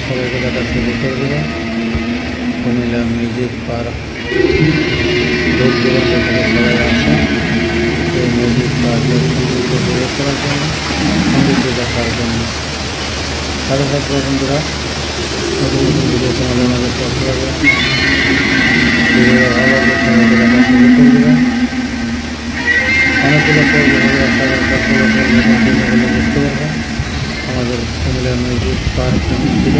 সবাইকে দেখা শুরু করে দেবো। কুমিল্লা মিউজিক পার্ক দূর দূরান্ত থেকে সবাই আসে এই মিউজিক পার্কের সৌন্দর্য উপভোগ করার জন্য, সৌন্দর্য দেখার জন্য। সাথে থাকবে বন্ধুরা, নতুন নতুন ভিডিও তোমাদের মাঝে পৌঁছে যাবে। ভিডিওটা ভালো লাগলে সবাইকে দেখা শুরু করে দেবে। অনেকগুলো পর্ব হবে, বুঝতে পারবে আমাদের কুমিল্লা মিউজিক পার্ক কেমন ছিল,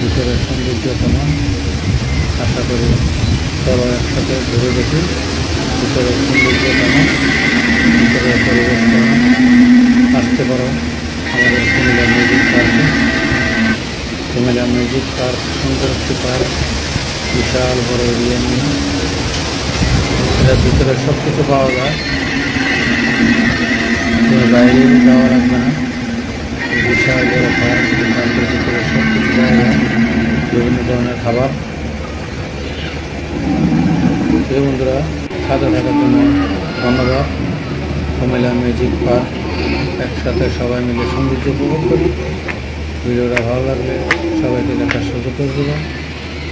ভিতরের সৌন্দর্য কেমন। আশা করি চলো একসাথে ঘুরে দেখি ভিতরের সৌন্দর্য কেমন, ভিতরের পরিবেশ কেমন। আসতে পারো আমাদের কুমিল্লা মিউজিক পার্কে। কুমিল্লা মিউজিক পার্ক সুন্দর একটি পার্ক, বিশাল বড় এরিয়া নিয়ে। এটার ভিতরে সব কিছু পাওয়া যায়, তুমি বাইরে যাওয়া লাগবে না। বিশাল বড় পার্ক, পার্কের ভিতরে সব কিছু পাওয়া যায়, বিভিন্ন ধরনের খাবার। এই বন্ধুরা, সাথে থাকার জন্য ধন্যবাদ। কুমিল্লা মিউজিক পার্ক একসাথে সবাই মিলে সৌন্দর্য উপভোগ করি। ভিডিওটা ভালো লাগলে সবাইকে দেখার সুযোগ করে দেবো।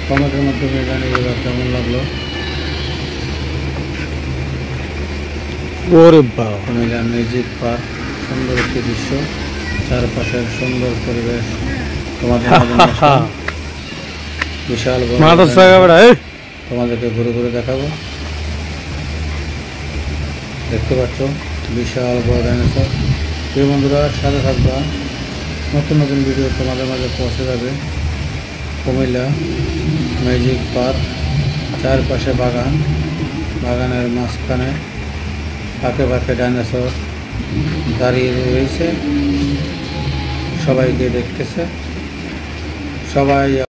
কমেন্টের মাধ্যমে জানিয়ে দেবো কেমন লাগলো। কুমিল্লা মিউজিক পার্ক সুন্দর একটি দৃশ্য, চারপাশের সুন্দর পরিবেশ তোমাদের বিশাল তোমাদেরকে ঘুরে ঘুরে দেখাবো। দেখতে পাচ্ছ বিশাল বড় ডাইনোসর। এই বন্ধুরা, সাথে থাকবা, নতুন নতুন ভিডিও তোমাদের মাঝে পৌঁছে যাবে। কুমিল্লা মিউজিক পার্ক, চারপাশে বাগান, বাগানের মাঝখানে পাকে পাকে ডাইনোসর দাঁড়িয়ে রয়েছে, সবাইকে দেখতেছে। সবাই